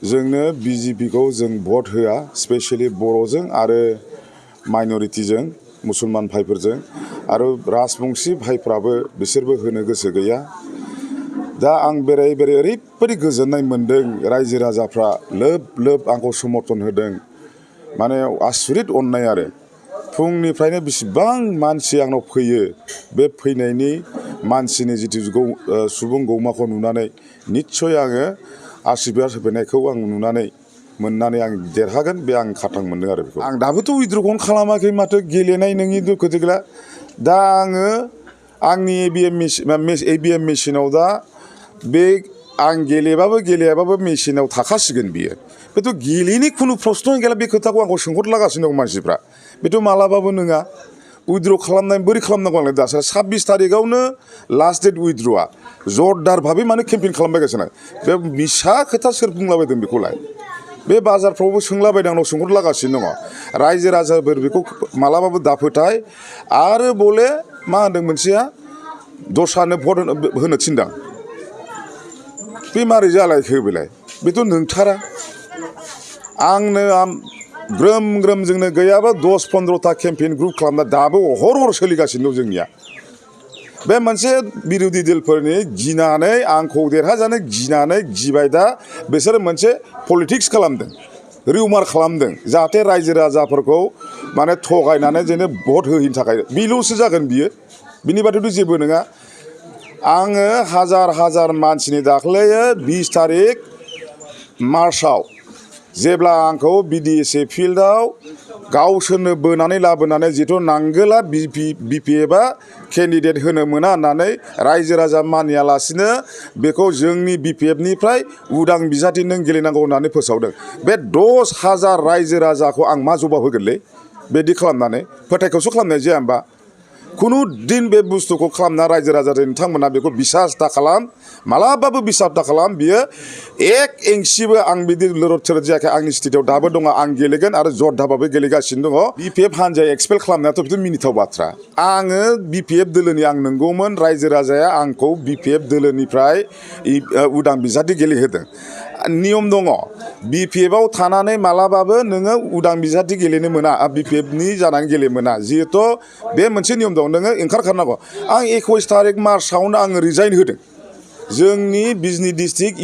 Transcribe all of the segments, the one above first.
जोंनो बिजेपिखौ जों भट होआ स्पेशली बर'जों आरो माइनरिटिजों मुसलमान भाइफोरजों आरो राजबंशी भाइफ्राबो बिसोरबो होनो गोसो गैया। दा आं बेरायै बेरायै ओरैबायदि गोजोननाय मोन्दों रायजो राजाफ्रा लोब लोब आंखौ समर्थन होदों माने आसुरित अननाय आरो फुंनिफ्रायनो बेसेबां मानसि आंनाव फैयो बे फैनायनि मानसिनि जितु सुबुं गौमाखौ नुनानै निस्सय आङो आशीर्बाद होफैनायखौ आं मोननानै आं देरहागोन बे आं खाथां मोनदों आरो बेखौ आं दाबोथ' उइद्र'खौनो खालामाखै माथो गेलेनाय नोंनि दुखु गैला दा आङो आंनि एबिएम मेसिनाव दा बे आं गेलेबाबो गेलेयाबाबो मेसिनाव थाखासिगोन बियो बेथ' गेलेनि खुनु प्रश्न गैला बे खोथाखौ आंखौ सोंहरलागासिनो दं मानसिफ्रा बेथ' मालाबाबो नङा उइद्र' खालामनाय बोरै खालामनांगौ आंलाय दासो 26 तारिखआवनो लास्ट डेट उइद्र'आ जरदार भाबै माने केम्पेइन खालामबायगासिनो बे मिसा खोथा सोर बुंलाबायदों बेखौलाय बे बाजारफ्रावबो सोंलाबायदों आंनाव सोंहरलागासिनो दङ रायजो राजाफोर बेखौ मालाबाबो दाफोथाय आरो बले मा होनदों मोनसेया दस्रानो भट होनो थिनदों बे मारै जालायखो बेलाय बेथ' नोंथारा आंनो ग्रोम ग्रोम जोंनो गैयाबा 10-15टा केम्पेइन ग्रुप खालामना दाबो हर सोलिगासिनो दं जोंनिया बे मोनसे बिरोधि दलफोरनि गिनानै आंखौ देरहाजानो गिबाय दा बिसोर मोनसे पलिटिक्स खालामदों रिउमार खालामदों जाहाथे रायजो राजाफोरखौ माने थगायनानै जेने भट होहैनो थाखाय बेल'सो जागोन बियो बिनि बादैथ' जेबो नङा आङो हाजार मानसिनि दाख्लै 20 तारिख मार्चआव जेब्ला आंखौ बिडिएसए फिल्डआव गावसोरनो बोनानै लाबोनानै जिथु नांगोला बिपिएफआ केन्डिडेट होनो मोना होननानै रायजो राजा मानियालासिनो बेखौ जोंनि बिपिएफनिफ्राय उदां बिजाथि नों गेलेनांगौ होननानै फोसावदों बे 10,000 रायजो राजाखौ आं मा जबाब होगोनलै बेदि खालामनानै फोथायखौसो खालामनाय जाया होमबा खुनु दिन बे बुस्थुखौ खालामना रायजो राजा नोंथांमोना बेखौ बिसास दा खालाम मालाबाबो बिसास दा खालाम बियो एक इंसिबो आं बिदि लरद थरद जायाखै आंनि स्टेटआव दाबो दङ आं गेलेगोन आरो जरदाबाबो गेलेगासिनो दङ बिपिएफ हानजाया एक्सपेल खालामनायाथ' बिथ' मिनिथाव बाथ्रा आङो बिपिएफ दोलोनि आं नंगौमोन रायजो राजाया आंखौ बिपिएफ दोलोनिफ्राय उदां बिजाथि गेलेहोदों नियम दङ बिपिएफआव थानानै मालाबाबो नोङो उदां बिजाथि गेलेनो मोना बिपिएफनि जानानै गेलेनो मोना जिहेथु बे मोनसे नियम दं नोङो ओंखारखानांगौ आं 21 तारिख मार्चआवनो आङो रिजाइन होदों जोंनि बिजनि डिस्ट्रिक्ट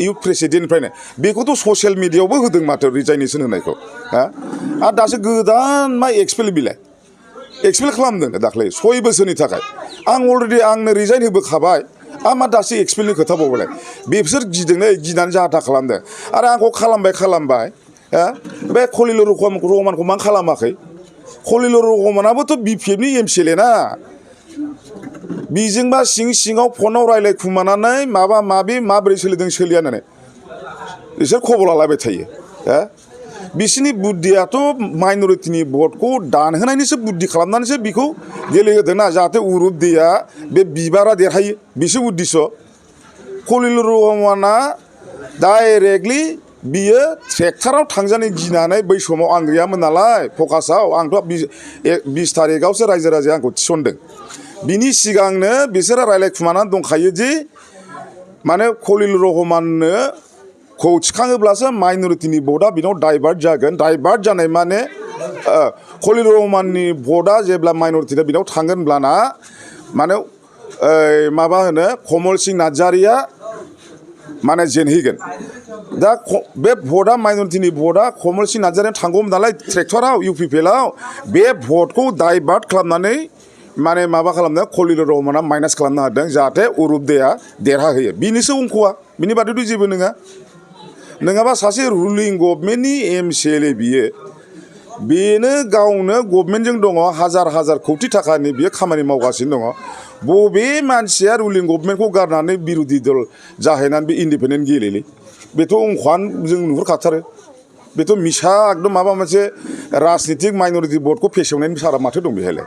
इउथ प्रेसिडेन्टनिफ्रायनो बेखौथ' ससियेल मिडियायावबो होदों माथो रिजाइनेसन होनायखौ आरो दासो गोदान मा एक्सपेल बिलाय एक्सपेल खालामदों दाख्लै 6 बोसोरनि थाखाय आं अलरेडि आंनो रिजाइन होबोखाबाय मा दासो एक्सपेलनि खोथा बावबायलाय बिसोर गिनानै जाहाथा खालामदों आरो आंखौ खालामबाय बे खलिल रहमानखौ मा खालामाखै खलिल रहमानाबोथ' बिपिएफनि एमसिएलए ना बिजोंबा सिङाव फनाव रायलायखुमानानै माबि माबोरै सोलिदों सोलिया होननानै बिसोर खबर लालायबाय थायो बिसोरनि बुद्धियाथ' माइनरिटिनि भटखौ दानहोनायनिसो बुद्धि खालामनानैसो बिखौ गेलेहोदोंना जाहाथे उरुबदिया बे बिबारा देरहायो बिसो उद्दिस' खलिल रहमाना डाइरेक्टलि बियो ट्रेक्टराव थांजानो गिनानै बै समाव आं गैयामोन नालाय फकासाव आंथ' 20 तारिखआवसो रायजो राजाया आंखौ थिसनदों बिनि सिगांनो बिसोरो रायलायखुमानानै दंखायो दि माने खलिल रहमाननो खौ थिखाङोब्लासो माइनरिटिनि भटआ बिनाव डाइभार्ट जागोन डाइभार्ट जानाय माने खलिल रहमाननि भटआ जेब्ला माइनरिटिना बिनाव थांगोनब्लाना माने माबा होनो कमल सिंह नार्जारिया माने जेनहैगोन दा बे भटआ माइनरिटिनि भटआ कमल सिंह नार्जारिया थांगौमोन नालाय ट्रेक्टराव इउपिपिएलआव बे भटखौ डाइभार्ट खालामनानै माने माबा खालामदों खलिल रहमाना माइनास खालामनो हादों जाहाथे उरुबदेया देरहाहोयो बिनिसो अंख'आ बिनि बादैथ' जेबो नङाबा सासे रुलिं गभर्नमेन्टनि एमसिएलए बेनो गावनो गभर्नमेन्टजों दङ हाजार कौटि थाखानि बियो खामानि मावगासिनो दङ बबे मानसिया रुलिं गभर्नमेन्टखौ गारनानै बिरोधि दल जाहैनानै बे इन्डिपेन्डेन्ट गेलेलै बेथ' अंख'आनो जों नुहुरखाथारो बेथ' मिसा एकदम माबा मोनसे राजनितिक माइनरिटि भटखौ फेसेवनायनि सारा माथो दं बेहायलाय